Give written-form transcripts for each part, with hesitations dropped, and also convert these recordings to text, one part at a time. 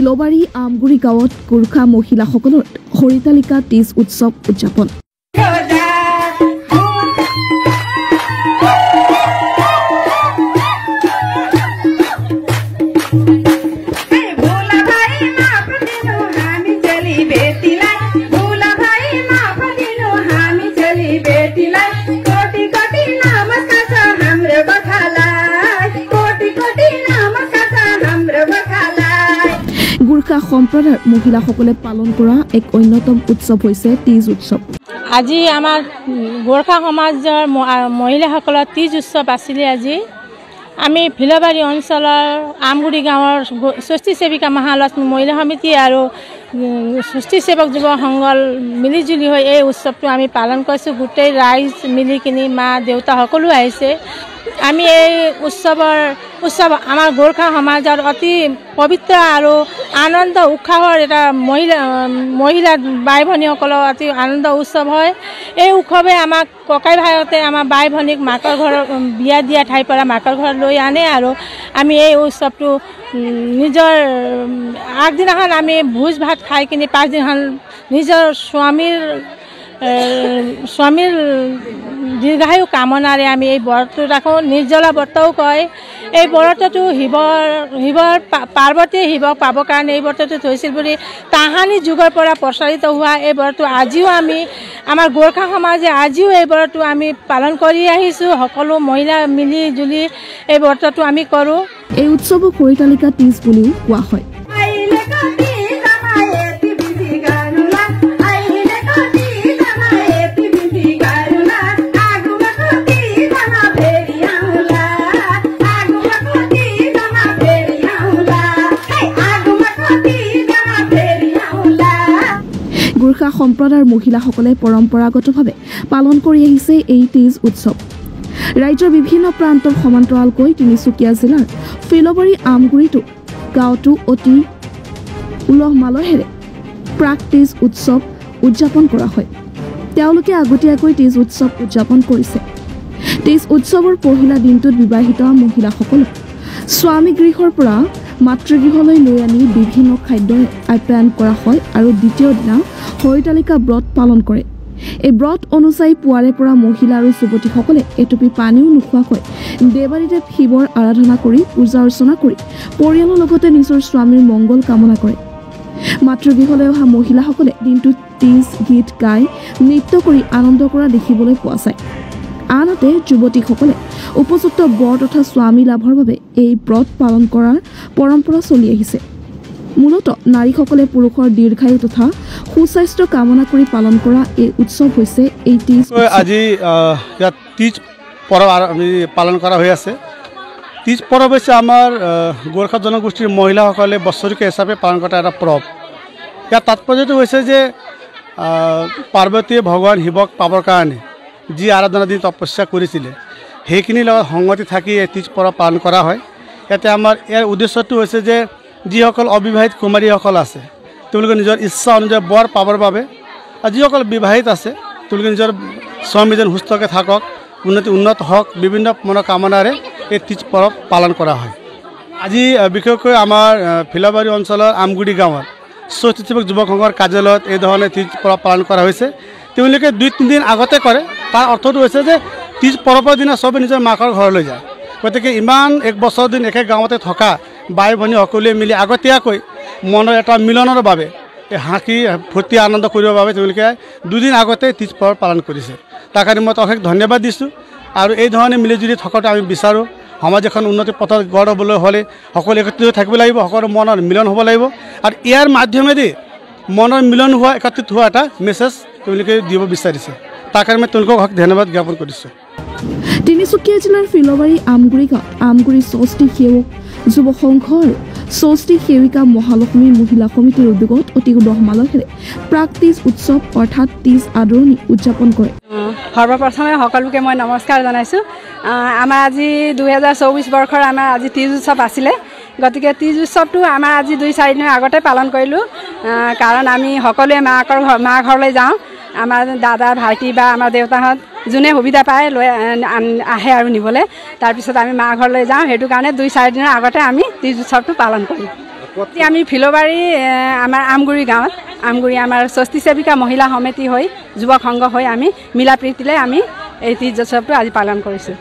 ফিলবাৰী আমগুৰি গাঁৱত গোৰ্খা মহিলাসকলৰ হৰিতালিকা তীজ উৎসৱ উদযাপন। গোৰ্খা সম্প্ৰদায়ৰ মহিলাসকলে পালন কৰা এক অন্যতম উৎসৱ হৈছে তীজ উৎসৱ। আজি আমাৰ গোৰ্খা সমাজৰ মহিলাসকলৰ তীজ উৎসৱ আছিলে। আজি আমি ফিলবাৰী অঞ্চলৰ আমগুৰি গাঁৱৰ ষষ্ঠী সেৱিকা মহালক্ষ্মী মহিলা সমিতি আৰু ষষ্ঠী সেৱক যুৱ সংঘৰ মিলিজুলি হৈ এই উৎসৱটো আমি পালন কৰিছোঁ। গোটেই ৰাইজ মিলি কিনি মা দেউতা সকলো আহিছে। আমি এই উৎসৱ আমাৰ গোৰ্খা সমাজৰ অতি পবিত্ৰ আৰু আনন্দ উৎসাহৰ এটা মহিলা বাই ভনীসকলৰ অতি আনন্দ উৎসৱ হয়। এই উৎসৱে আমাক ককাই ভাইহঁতে আমাৰ বাই ভনীক মাকৰ ঘৰৰ বিয়া দিয়া ঠাইৰ পৰা মাকৰ ঘৰত লৈ আনে আৰু আমি এই উৎসৱটো নিজৰ আগদিনাখন আমি ভোজ ভাত খাই কিনি পাছদিনাখন নিজৰ স্বামীৰ দীৰ্ঘায়ু কামনাৰে আমি এই ব্ৰতটো ৰাখোঁ। নিৰ্জলা ব্ৰতও কয়। এই ব্ৰতটো শিৱৰ পাৰ্বতীয়ে শিৱক পাবৰ কাৰণে এই ব্ৰতটো থৈছিল বুলি তাহানি যুগৰ পৰা প্ৰচাৰিত হোৱা এই ব্ৰতটো আজিও আমাৰ গোৰ্খা সমাজে আজিও এই ব্ৰতটো আমি পালন কৰি আহিছোঁ। সকলো মহিলা মিলি জুলি এই ব্ৰতটো আমি কৰোঁ। এই উৎসৱক হৰিতালিকা তীজ বুলিও কোৱা হয়। গোৰ্খা সম্প্ৰদায়ৰ মহিলাসকলে পৰম্পৰাগতভাৱে পালন কৰি আহিছে এই তীজ উৎসৱ। ৰাজ্যৰ বিভিন্ন প্ৰান্তৰ সমান্তৰালকৈ তিনিচুকীয়া জিলাৰ ফিলবাৰী আমগুৰিটো গাঁৱতো অতি উলহ মালহেৰে প্ৰাক তীজ উৎসৱ উদযাপন কৰা হয়। তেওঁলোকে আগতীয়াকৈ তীজ উৎসৱ উদযাপন কৰিছে। তীজ উৎসৱৰ পহিলা দিনটোত বিবাহিত মহিলাসকলক স্বামী গৃহৰ পৰা মাতৃগৃহলৈ লৈ আনি বিভিন্ন খাদ্যৰে আপ্যায়ন কৰা হয় আৰু দ্বিতীয় দিনা হৰিতালিকা ব্ৰত পালন কৰে। এই ব্ৰত অনুযায়ী পুৱাৰে পৰা মহিলা আৰু যুৱতীসকলে এটুপি পানীও নোখোৱাকৈ দেৱাদিদেৱ শিৱৰ আৰাধনা কৰি পূজা অৰ্চনা কৰি পৰিয়ালৰ লগতে নিজৰ স্বামীৰ মংগল কামনা কৰে। মাতৃগৃহলৈ অহা মহিলাসকলে দিনটোত তীজ গীত গাই নৃত্য কৰি আনন্দ কৰা দেখিবলৈ পোৱা যায়। আনহাতে যুৱতীসকলে উপযুক্ত বৰ তথা স্বামী লাভৰ বাবে এই ব্ৰত পালন কৰাৰ পৰম্পৰা চলি আহিছে। মূলতঃ নাৰীসকলে পুৰুষৰ দীৰ্ঘায়ু তথা সুস্বাস্থ্য কামনা কৰি পালন কৰা এই উৎসৱ হৈছে এই তীজ। আজি ইয়াত তীজ পৰব আমি পালন কৰা হৈ আছে। তীজ পৰব হৈছে আমাৰ গোৰ্খা জনগোষ্ঠীৰ মহিলাসকলে বছৰেকীয়া হিচাপে পালন কৰা এটা পৰব। ইয়াৰ তাৎপৰ্যটো হৈছে যে পাৰ্বতীয়ে ভগৱান শিৱক পাবৰ কাৰণে যি আৰাধনা দি তপস্যা কৰিছিলে সেইখিনিৰ লগত সংগতি থাকি এই তীজ পৰব পালন কৰা হয়। ইয়াতে আমাৰ ইয়াৰ উদ্দেশ্যটো হৈছে যে যিসকল অবিবাহিত কুমাৰীসকল আছে তেওঁলোকে নিজৰ ইচ্ছা অনুযায়ী বৰ পাবৰ বাবে, আৰু যিসকল বিবাহিত আছে তেওঁলোকে নিজৰ স্বামীজন সুস্থকৈ থাকক, উন্নত হওক, বিভিন্ন মনোকামনাৰে এই তীজ পৰব পালন কৰা হয়। আজি বিশেষকৈ আমাৰ ফিলবাৰী অঞ্চলৰ আমগুৰি গাঁৱত ষষ্ঠী সেৱক যুৱক সংঘৰ কাৰ্যালয়ত এই ধৰণে তীজ পৰব পালন কৰা হৈছে। তেওঁলোকে 2-3 দিন আগতে কৰে। তাৰ অৰ্থটো হৈছে যে তীজ পৰবৰ দিনা চবে নিজৰ মাকৰ ঘৰলৈ যায়। গতিকে ইমান এক বছৰ দিন একে গাঁৱতে থকা বাই ভনী সকলোৱে মিলি আগতীয়াকৈ মনৰ এটা মিলনৰ বাবে এই হাঁহি ফূৰ্তি আনন্দ কৰিবৰ বাবে তেওঁলোকে 2 দিন আগতে তীজ পৰব পালন কৰিছে। তাৰ কাৰণে মই অশেষ ধন্যবাদ দিছোঁ। আৰু এই ধৰণে মিলিজুলি থকাটো আমি বিচাৰোঁ। সমাজ এখন উন্নতি পথত গঢ় হ'বলৈ হ'লে সকলো একত্ৰিত থাকিব লাগিব, সকলো মনৰ মিলন হ'ব লাগিব। আৰু ইয়াৰ মাধ্যমেদি মনৰ মিলন হোৱা একত্ৰিত হোৱা এটা মেছেজ তেওঁলোকে দিব বিচাৰিছে। তাৰ কাৰণে মই তেওঁলোকক ধন্যবাদ জ্ঞাপন কৰিছোঁ। তিনিচুকীয়া জিলাৰ ফিলবাৰী আমগুৰি গাঁৱত আমগুৰি ষষ্ঠী সেৱক যুৱ সংঘ আৰু ষষ্ঠী সেৱিকা মহালক্ষ্মী মহিলা সমিতিৰ উদ্যোগত অতি উলহ মালহেৰে প্ৰাক তীজ উৎসৱ অৰ্থাৎ তীজ আদৰণি উদযাপন কৰে। সৰ্বপ্ৰথমে সকলোকে মই নমস্কাৰ জনাইছোঁ। আমাৰ আজি 2024 বৰ্ষৰ আমাৰ আজি তীজ উৎসৱ আছিলে। গতিকে তীজ উৎসৱটো আমাৰ আজি 2-4 দিনৰ আগতে পালন কৰিলোঁ। কাৰণ আমি সকলোৱে মা ঘৰলৈ যাওঁ। আমাৰ দাদা ভাইটি বা আমাৰ দেউতাহঁত যোনে সুবিধা পায় লৈ আহে আৰু নিবলৈ। তাৰপিছত আমি মা ঘৰলৈ যাওঁ। সেইটো কাৰণে 2-4 দিনৰ আগতে আমি তীজ উৎসৱটো পালন কৰিম। আমি ফিলবাৰী আমাৰ আমগুৰি গাঁৱত আমগুৰি আমাৰ স্বস্তি সেৱিকা মহিলা সমিতি হৈ যুৱক সংঘ হৈ আমি মিলা প্ৰীতিৰে আমি এই তীজ উৎসৱটো আজি পালন কৰিছোঁ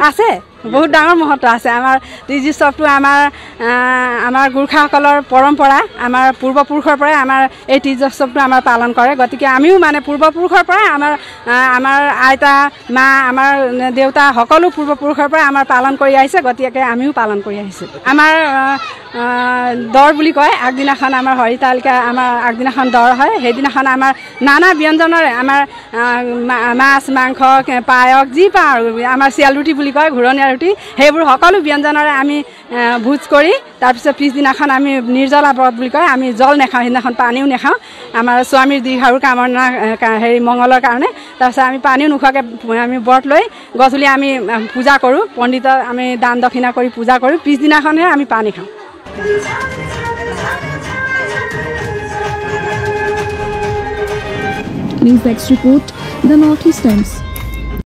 আছে বহুত ডাঙৰ মহত্ব আছে আমাৰ তীজ উৎসৱটো আমাৰ গোৰ্খাসকলৰ পৰম্পৰা আমাৰ পূৰ্বপুৰুষৰ পৰাই আমাৰ এই তীজ উৎসৱটো আমাৰ পালন কৰে গতিকে আমিও মানে পূৰ্বপুৰুষৰ পৰাই আমাৰ আইতা মা আমাৰ দেউতা সকলো পূৰ্বপুৰুষৰ পৰাই আমাৰ পালন কৰি আহিছে গতিকে আমিও পালন কৰি আহিছোঁ আমাৰ দৰ বুলি কয় আগদিনাখন আমাৰ হৰিতালিকা আমাৰ আগদিনাখন দৰ হয় সেইদিনাখন আমাৰ নানা ব্যঞ্জনেৰে আমাৰ মাছ মাংস পায়স যি পাওঁ আৰু আমাৰ চিয়াল ৰুটি বুলি কয় ঘূৰণীয়া ৰুটি সেইবোৰ সকলো ব্যঞ্জনেৰে আমি ভোজ কৰি তাৰপিছত পিছদিনাখন আমি নিৰ্জলা ব্ৰত বুলি কয় আমি জল নাখাওঁ সেইদিনাখন পানীও নাখাওঁ আমাৰ স্বামীৰ দীৰ্ঘায়ুৰ কামনা মংগলৰ কাৰণে তাৰপিছত আমি পানীও নোখোৱাকৈ আমি ব্ৰত লৈ গধূলি আমি পূজা কৰোঁ পণ্ডিতক আমি দান দক্ষিণা কৰি পূজা কৰোঁ পিছদিনাখনহে আমি পানী খাওঁ News Desk report, The Northeast Times.